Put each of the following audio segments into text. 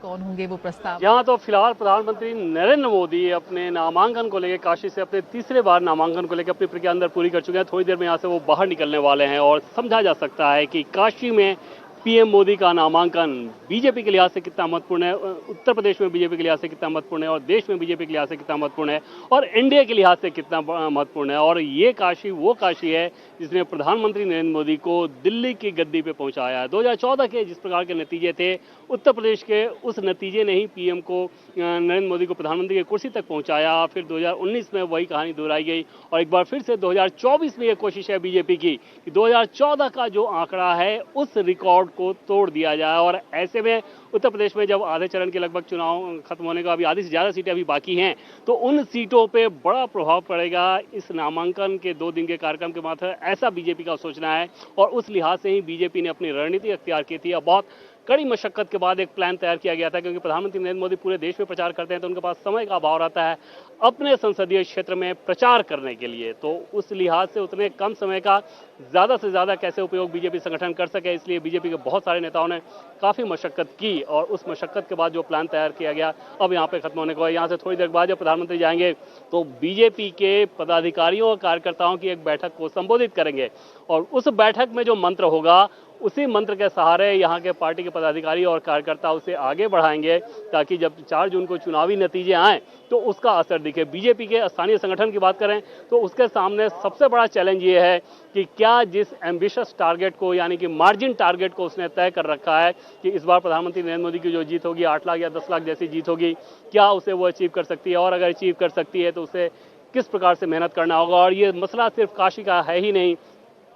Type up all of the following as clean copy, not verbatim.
कौन होंगे वो प्रस्ताव? यहाँ तो फिलहाल प्रधानमंत्री नरेंद्र मोदी अपने नामांकन को लेकर काशी से अपने तीसरे बार नामांकन को लेकर अपनी प्रक्रिया अंदर पूरी कर चुके हैं। थोड़ी देर में यहाँ से वो बाहर निकलने वाले हैं और समझा जा सकता है कि काशी में पीएम मोदी का नामांकन बीजेपी के लिहाज से कितना महत्वपूर्ण है, उत्तर प्रदेश में बीजेपी के लिहाज से कितना महत्वपूर्ण है और देश में बीजेपी के लिहाज से कितना महत्वपूर्ण है और एनडीए के लिहाज से कितना महत्वपूर्ण है। और ये काशी वो काशी है जिसने प्रधानमंत्री नरेंद्र मोदी को दिल्ली की गद्दी पे पहुंचाया है। 2014 के जिस प्रकार के नतीजे थे, उत्तर प्रदेश के उस नतीजे ने ही पीएम को, नरेंद्र मोदी को प्रधानमंत्री की कुर्सी तक पहुंचाया। फिर 2019 में वही कहानी दोहराई गई और एक बार फिर से 2024 में ये कोशिश है बीजेपी की कि 2014 का जो आंकड़ा है उस रिकॉर्ड को तोड़ दिया जाए। और ऐसे में उत्तर प्रदेश में जब आधे चरण के लगभग चुनाव खत्म होने का, अभी आधी से ज्यादा सीटें अभी बाकी हैं, तो उन सीटों पे बड़ा प्रभाव पड़ेगा इस नामांकन के 2 दिन के कार्यक्रम के माध्यम, ऐसा बीजेपी का सोचना है। और उस लिहाज से ही बीजेपी ने अपनी रणनीति अख्तियार की थी। अब बहुत कड़ी मशक्कत के बाद एक प्लान तैयार किया गया था, क्योंकि प्रधानमंत्री नरेंद्र मोदी पूरे देश में प्रचार करते हैं तो उनके पास समय का अभाव रहता है अपने संसदीय क्षेत्र में प्रचार करने के लिए। तो उस लिहाज से उतने कम समय का ज्यादा से ज्यादा कैसे उपयोग बीजेपी संगठन कर सके, इसलिए बीजेपी के बहुत सारे नेताओं ने काफी मशक्कत की और उस मशक्कत के बाद जो प्लान तैयार किया गया अब यहाँ पे खत्म होने को है। यहाँ से थोड़ी देर बाद जब प्रधानमंत्री जाएंगे तो बीजेपी के पदाधिकारियों और कार्यकर्ताओं की एक बैठक को संबोधित करेंगे और उस बैठक में जो मंत्र होगा उसी मंत्र के सहारे यहाँ के पार्टी के पदाधिकारी और कार्यकर्ता उसे आगे बढ़ाएंगे, ताकि जब 4 जून को चुनावी नतीजे आए तो उसका असर दिखे। बीजेपी के स्थानीय संगठन की बात करें तो उसके सामने सबसे बड़ा चैलेंज ये है कि क्या जिस एम्बिशियस टारगेट को, यानी कि मार्जिन टारगेट को उसने तय कर रखा है कि इस बार प्रधानमंत्री नरेंद्र मोदी की जो जीत होगी 8 लाख या 10 लाख जैसी जीत होगी, क्या उसे वो अचीव कर सकती है, और अगर अचीव कर सकती है तो उसे किस प्रकार से मेहनत करना होगा। और ये मसला सिर्फ काशी का है ही नहीं,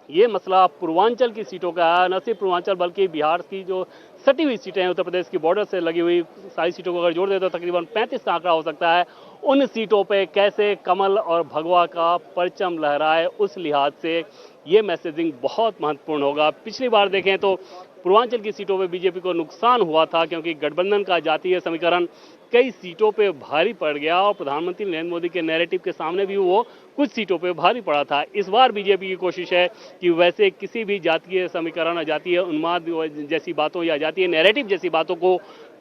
ये मसला पूर्वांचल की सीटों का है। न सिर्फ पूर्वांचल बल्कि बिहार की जो सटी हुई सीटें हैं, उत्तर प्रदेश की बॉर्डर से लगी हुई सारी सीटों को अगर जोड़ दे तो तकरीबन 35 का आंकड़ा हो सकता है। उन सीटों पे कैसे कमल और भगवा का परचम लहराए, उस लिहाज से ये मैसेजिंग बहुत महत्वपूर्ण होगा। पिछली बार देखें तो पूर्वांचल की सीटों पे बीजेपी को नुकसान हुआ था, क्योंकि गठबंधन का जातीय समीकरण कई सीटों पे भारी पड़ गया और प्रधानमंत्री नरेंद्र मोदी के नैरेटिव के सामने भी वो कुछ सीटों पे भारी पड़ा था। इस बार बीजेपी की कोशिश है कि वैसे किसी भी जातीय समीकरण, जातीय उन्माद जैसी बातों या जातीय नैरेटिव जैसी बातों को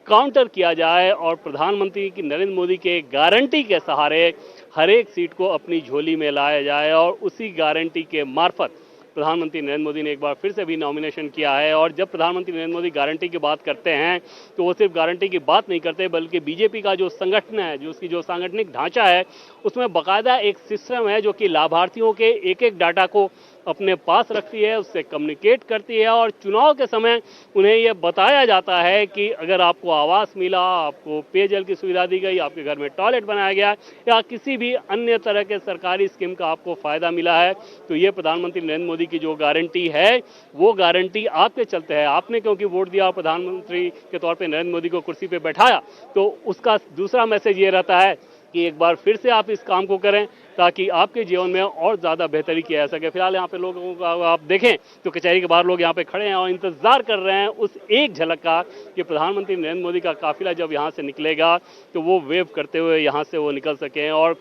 काउंटर किया जाए और प्रधानमंत्री की नरेंद्र मोदी के गारंटी के सहारे हर एक सीट को अपनी झोली में लाया जाए। और उसी गारंटी के मार्फत प्रधानमंत्री नरेंद्र मोदी ने एक बार फिर से भी नॉमिनेशन किया है। और जब प्रधानमंत्री नरेंद्र मोदी गारंटी की बात करते हैं तो वो सिर्फ गारंटी की बात नहीं करते, बल्कि बीजेपी का जो संगठन है, जो उसकी जो सांगठनिक ढांचा है, उसमें बाकायदा एक सिस्टम है जो कि लाभार्थियों के एक एक डाटा को अपने पास रखती है, उससे कम्युनिकेट करती है और चुनाव के समय उन्हें यह बताया जाता है कि अगर आपको आवास मिला, आपको पेयजल की सुविधा दी गई, आपके घर में टॉयलेट बनाया गया या किसी भी अन्य तरह के सरकारी स्कीम का आपको फायदा मिला है, तो ये प्रधानमंत्री नरेंद्र मोदी की जो गारंटी है वो गारंटी आपके चलते है। आपने क्योंकि वोट दिया और प्रधानमंत्री के तौर पर नरेंद्र मोदी को कुर्सी पर बैठाया, तो उसका दूसरा मैसेज ये रहता है कि एक बार फिर से आप इस काम को करें ताकि आपके जीवन में और ज़्यादा बेहतरी किया जा सके। फिलहाल यहाँ पे लोगों का आप देखें तो कचहरी के बाहर लोग यहाँ पे खड़े हैं और इंतजार कर रहे हैं उस एक झलक का कि प्रधानमंत्री नरेंद्र मोदी का काफिला जब यहाँ से निकलेगा तो वो वेव करते हुए यहाँ से वो निकल सकें। और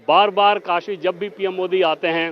बार बार काशी जब भी पीएम मोदी आते हैं,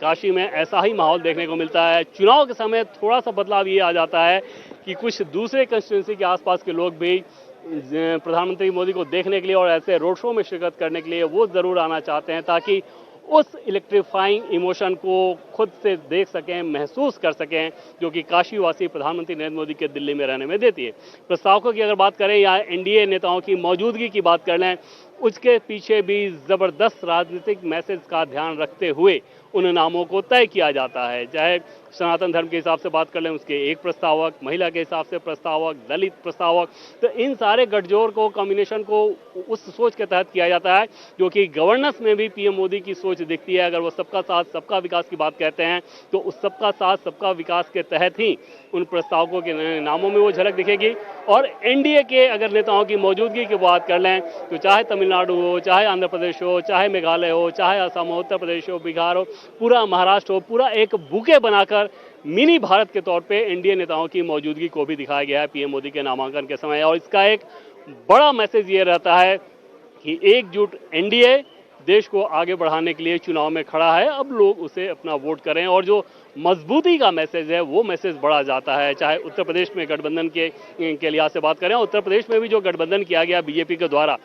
काशी में ऐसा ही माहौल देखने को मिलता है। चुनाव के समय थोड़ा सा बदलाव ये आ जाता है कि कुछ दूसरे कंस्टिट्यूंसी के आसपास के लोग भी प्रधानमंत्री मोदी को देखने के लिए और ऐसे रोड शो में शिरकत करने के लिए वो जरूर आना चाहते हैं, ताकि उस इलेक्ट्रीफाइंग इमोशन को खुद से देख सकें, महसूस कर सकें, जो कि काशीवासी प्रधानमंत्री नरेंद्र मोदी के दिल्ली में रहने में देती है। प्रस्तावकों की अगर बात करें या एनडीए नेताओं की मौजूदगी की बात कर लें, उसके पीछे भी जबरदस्त राजनीतिक मैसेज का ध्यान रखते हुए उन नामों को तय किया जाता है। चाहे सनातन धर्म के हिसाब से बात कर लें, उसके एक प्रस्तावक, महिला के हिसाब से प्रस्तावक, दलित प्रस्तावक, तो इन सारे गठजोड़ को, कॉम्बिनेशन को उस सोच के तहत किया जाता है जो कि गवर्नेंस में भी पीएम मोदी की सोच दिखती है। अगर वो सबका साथ सबका विकास की बात कहते हैं तो उस सबका साथ सबका विकास के तहत ही उन प्रस्तावकों के नामों में वो झलक दिखेगी। और एनडीए के अगर नेताओं की मौजूदगी की बात कर लें तो चाहे तमिलनाडु हो, चाहे आंध्र प्रदेश हो, चाहे मेघालय हो, चाहे असम हो, उत्तर प्रदेश हो, बिहार हो, पूरा महाराष्ट्र हो, पूरा एक बुके बनाकर मिनी भारत के तौर पे एनडीए नेताओं की मौजूदगी को भी दिखाया गया है पीएम मोदी के नामांकन के समय। और इसका एक बड़ा मैसेज ये रहता है कि एकजुट एनडीए देश को आगे बढ़ाने के लिए चुनाव में खड़ा है। अब लोग उसे अपना वोट करें और जो मजबूती का मैसेज है वो मैसेज बढ़ा जाता है। चाहे उत्तर प्रदेश में गठबंधन के लिहाज से बात करें, उत्तर प्रदेश में भी जो गठबंधन किया गया बीजेपी के द्वारा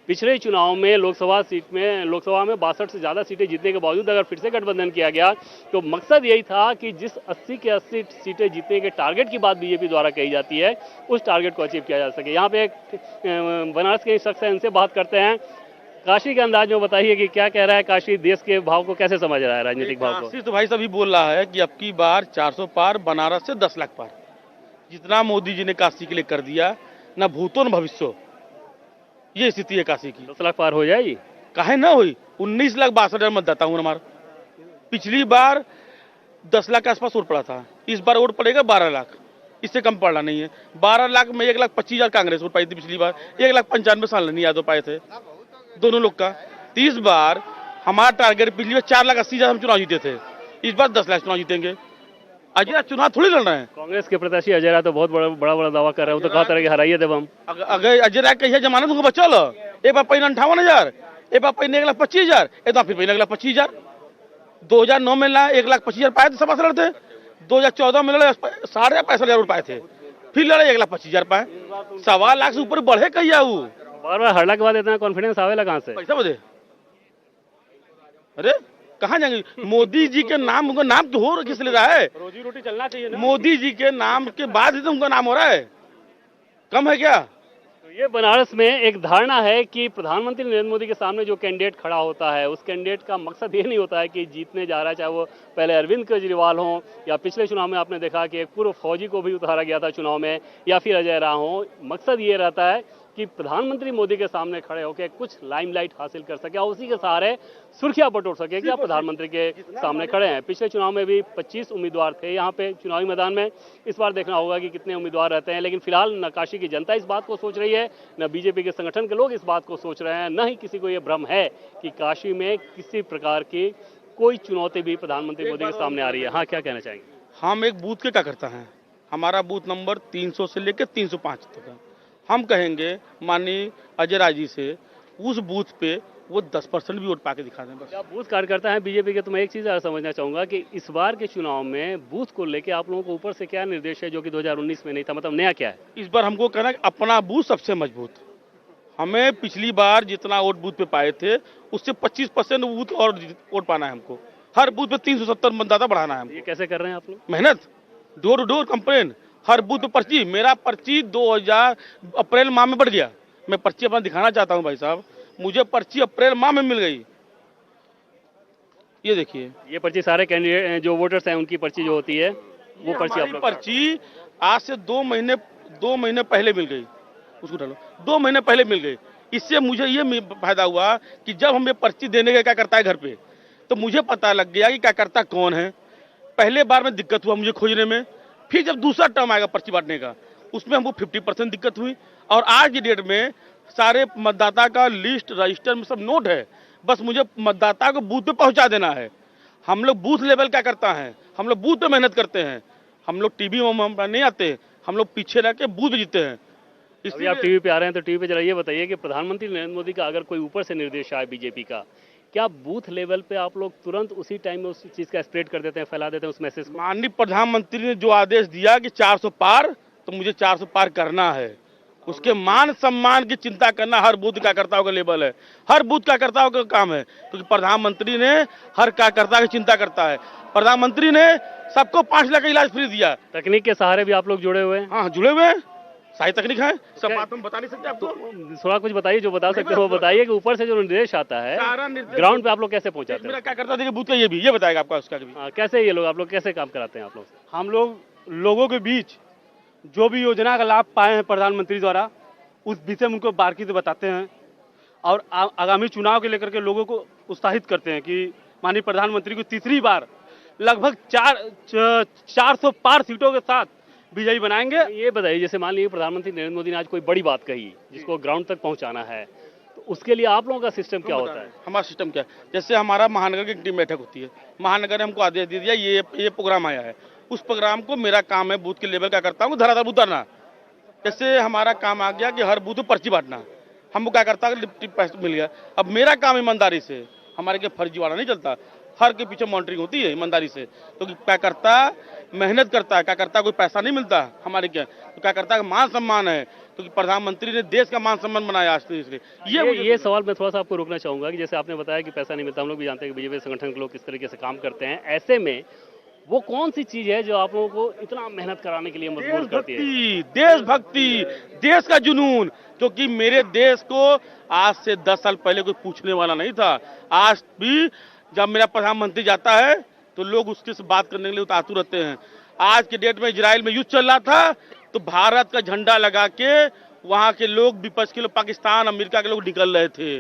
पिछले चुनाव में लोकसभा में 62 से ज़्यादा सीटें जीतने के बावजूद अगर फिर से गठबंधन किया गया तो मकसद यही था कि जिस 80 के 80 सीटें जीतने के टारगेट की बात बीजेपी द्वारा कही जाती है उस टारगेट को अचीव किया जा सके। यहाँ पे एक बनारस के शख्स हैं, इनसे बात करते हैं। काशी के अंदाज में बताइए कि क्या कह रहा है काशी, देश के भाव को कैसे समझ रहा है, राजनीतिक भाव को? काशी तो भाई सभी बोल रहा है कि अब की बार 400 पार, बनारस से 10 लाख पार। जितना मोदी जी ने काशी के लिए कर दिया, न भूतो न भविष्य, ये स्थिति है काशी की। 10 लाख पार हो जाएगी? काहे ना हुई? 19,62,000 मतदाता हूँ हमारा। पिछली बार 10 लाख के आसपास वोट पड़ा था, इस बार वोट पड़ेगा 12 लाख, इससे कम पड़ा नहीं है। 12 लाख में 1,25,000 कांग्रेस वोट पाई थी पिछली बार, 1,95,000 सालनी यादव पाए थे दोनों लोग का। 30 बार हमारा टारगेट, पिछली बार 4,80,000 हम चुनाव जीते थे, इस बार 10 लाख चुनाव जीतेंगे। अजय चुनाव थोड़ी लड़ रहे हैं। कांग्रेस के प्रत्याशी अजय राय तो बहुत बड़ा दावा कर रहे हैं, वो तो कहा तरह के हराइए देव हम। अगर अजय राय कहिए जमानत उनको बचल, एक बार पहिने 58,000, एक बार पहिने 1,25,000, एक बार फिर पहिने 1,25,000। 2009 में 1,25,000 पाए थे सभा से लड़ते, 2014 में लड़े 65,000 वोट पाए थे, फिर लड़े 1,25,000 पाए। 1.25 लाख से ऊपर बढ़े कहिया वो। बार बार हरला के बाद इतना कॉन्फिडेंस आवेला कहाँ से? पैसा बदे, अरे कहाँ जाएंगे? मोदी जी के नाम, उनका नाम तो हो किस ले रहा है? रोजी रोटी चलना चाहिए ना। मोदी जी के नाम के बाद ही तो उनका नाम हो रहा है, कम है क्या? तो ये बनारस में एक धारणा है कि प्रधानमंत्री नरेंद्र मोदी के सामने जो कैंडिडेट खड़ा होता है उस कैंडिडेट का मकसद ये नहीं होता है कि जीतने जा रहा है, चाहे वो पहले अरविंद केजरीवाल हो या पिछले चुनाव में आपने देखा कि एक पूर्व फौजी को भी उतारा गया था चुनाव में, या फिर अजय राय हो। मकसद ये रहता है कि प्रधानमंत्री मोदी के सामने खड़े होकर कुछ लाइमलाइट हासिल कर सके और उसी के सहारे सुर्खियां बटोर सके कि आप प्रधानमंत्री के सामने खड़े हैं। पिछले चुनाव में भी 25 उम्मीदवार थे यहाँ पे चुनावी मैदान में, इस बार देखना होगा कि कितने उम्मीदवार रहते हैं। लेकिन फिलहाल न काशी की जनता इस बात को सोच रही है, न बीजेपी के संगठन के लोग इस बात को सोच रहे हैं, न ही किसी को ये भ्रम है कि काशी में किसी प्रकार की कोई चुनौती भी प्रधानमंत्री मोदी के सामने आ रही है। हाँ, क्या कहना चाहेंगे? हम एक बूथ के क्या करता है, हमारा बूथ नंबर 300 से लेकर 305 तक है। हम कहेंगे माननीय अजय राय जी से उस बूथ पे वो 10% भी वोट पाके दिखा दें बस। आप बूथ कार्यकर्ता हैं बीजेपी के, तो मैं एक चीज समझना चाहूंगा कि इस बार के चुनाव में बूथ को लेकर आप लोगों को ऊपर से क्या निर्देश है जो कि 2019 में नहीं था, मतलब नया क्या है? इस बार हमको कहना है कि अपना बूथ सबसे मजबूत। हमें पिछली बार जितना वोट बूथ पे पाए थे उससे 25% बूथ और वोट पाना है हमको। हर बूथ पे 370 मतदाता बढ़ाना है हमको। ये कैसे कर रहे हैं आप लोग? मेहनत, डोर टू डोर कंप्लेन, हर बूथ पे पर्ची। मेरा पर्ची 2000 अप्रैल माह में बढ़ गया। मैं पर्ची अपना दिखाना चाहता हूं भाई साहब, मुझे पर्ची अप्रैल माह में मिल गई। ये देखिए, ये पर्ची सारे कैंडिडेट जो वोटर्स हैं उनकी पर्ची जो होती है वो पर्ची आप लोग? पर्ची आज से 2 महीने पहले मिल गई। उसको डालो, 2 महीने पहले मिल गई। इससे मुझे ये फायदा हुआ कि जब हम ये पर्ची देने के क्या करता है घर पे, तो मुझे पता लग गया कि क्या करता कौन है। पहले बार में दिक्कत हुआ मुझे खोजने में, फिर जब दूसरा टर्म आएगा पर्ची बांटने का उसमें हमको 50% दिक्कत हुई। और आज की डेट में सारे मतदाता का लिस्ट रजिस्टर में सब नोट है, बस मुझे मतदाता को बूथ पे पहुंचा देना है। हम लोग बूथ लेवल क्या करता है, हम लोग बूथ पे मेहनत करते हैं। हम लोग टीवी में नहीं आते, हम लोग पीछे रह के बूथ जीते हैं। अभी आप टीवी पे आ रहे हैं तो टीवी पे जरा ये बताइए कि प्रधानमंत्री नरेंद्र मोदी का अगर कोई ऊपर से निर्देश आए बीजेपी का, क्या बूथ लेवल पे आप लोग तुरंत उसी टाइम में उस चीज का स्प्रेड कर देते हैं, फैला देते हैं उस मैसेज को? माननीय प्रधानमंत्री ने जो आदेश दिया कि 400 पार, तो मुझे 400 पार करना है। उसके मान सम्मान की चिंता करना हर बूथ कार्यकर्ताओं का लेवल है, हर बूथ कार्यकर्ताओं का काम है, क्योंकि प्रधानमंत्री ने हर कार्यकर्ता की चिंता करता है। प्रधानमंत्री ने सबको 5 लाख का इलाज फ्री दिया। तकनीक के सहारे भी आप लोग जुड़े हुए हैं? हाँ, जुड़े हुए हैं, सारी तकनीक है, सब बात हम बता नहीं सकते आपको। थोड़ा कुछ बताइए, जो बता सकते हो वो बताइए कि ऊपर से जो निर्देश आता है ग्राउंड पे आप लोग कैसे पहुंचाते हैं? मेरा क्या करता देखिए, बूथ का ये बताएगा आपका उसका भी। कैसे ये लोग आप लोग कैसे काम कराते हैं आप लोग? हम लोग लोगों के बीच जो भी योजना का लाभ पाए हैं प्रधानमंत्री द्वारा उस विषय में उनको बारीकी बताते हैं और आगामी चुनाव के लेकर के लोगों को उत्साहित करते हैं कि माननीय प्रधानमंत्री को तीसरी बार लगभग 400 पार सीटों के साथ विजयी बनाएंगे। ये बताइए, जैसे मान लीजिए प्रधानमंत्री नरेंद्र मोदी ने आज कोई बड़ी बात कही जिसको ग्राउंड तक पहुंचाना है, तो उसके लिए आप लोगों का सिस्टम क्या होता है? हमारा सिस्टम क्या है, जैसे हमारा महानगर की टीम बैठक होती है, महानगर ने हमको आदेश दे दिया ये प्रोग्राम आया है, उस प्रोग्राम को मेरा काम है बूथ के लेवल का करता हूँ धरातल उतारना। जैसे हमारा काम आ गया कि हर बूथ में पर्ची बांटना, हमको क्या करता है लिफ्ट पैसा मिल गया। अब मेरा काम ईमानदारी से, हमारे क्या फर्जीवाड़ा नहीं चलता, हर के पीछे मॉनिटरिंग होती है ईमानदारी से। तो क्या करता, मेहनत करता है, क्या करता, कोई पैसा नहीं मिलता हमारे क्या, तो क्या करता है मान सम्मान है, क्योंकि प्रधानमंत्री ने देश का मान सम्मान बनाया आज, तो इसलिए ये सवाल मैं थोड़ा सा आपको रोकना चाहूंगा कि जैसे आपने बताया कि पैसा नहीं मिलता, हम लोग भी जानते हैं कि बीजेपी संगठन के लोग किस तरीके से काम करते हैं। ऐसे में वो कौन सी चीज है जो आप लोगों को इतना मेहनत कराने के लिए मजबूर करती है? देशभक्ति, देश का जुनून, क्योंकि मेरे देश को आज से 10 साल पहले कोई पूछने वाला नहीं था। आज भी जब मेरा प्रधानमंत्री जाता है तो लोग उसके से बात करने के लिए आतुर रहते हैं। आज के डेट में इजराइल में युद्ध चल रहा था तो भारत का झंडा लगा के वहां के लोग, विपक्ष के लोग, पाकिस्तान अमेरिका के लोग निकल रहे थे।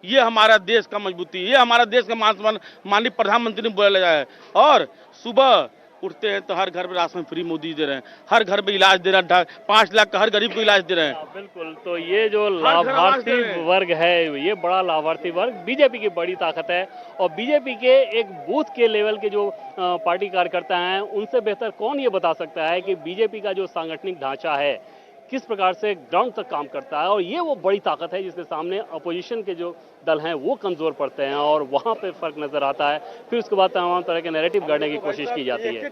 ये हमारा देश का मजबूती, ये हमारा देश का मान सम्मान माननीय प्रधानमंत्री ने बोला है। और सुबह उठते हैं तो हर घर में राशन फ्री मोदी दे रहे हैं, हर घर में इलाज दे रहे हैं, 5 लाख का हर गरीब को इलाज दे रहे हैं। बिल्कुल, तो ये जो लाभार्थी वर्ग है, ये बड़ा लाभार्थी वर्ग बीजेपी की बड़ी ताकत है। और बीजेपी के एक बूथ के लेवल के जो पार्टी कार्यकर्ता हैं, उनसे बेहतर कौन ये बता सकता है कि बीजेपी का जो सांगठनिक ढांचा है किस प्रकार से ग्राउंड तक काम करता है। और ये वो बड़ी ताकत है जिसके सामने अपोजिशन के जो दल हैं वो कमजोर पड़ते हैं और वहां पे फर्क नजर आता है। फिर उसके बाद तमाम तरह के नैरेटिव गढ़ने की कोशिश की जाती है।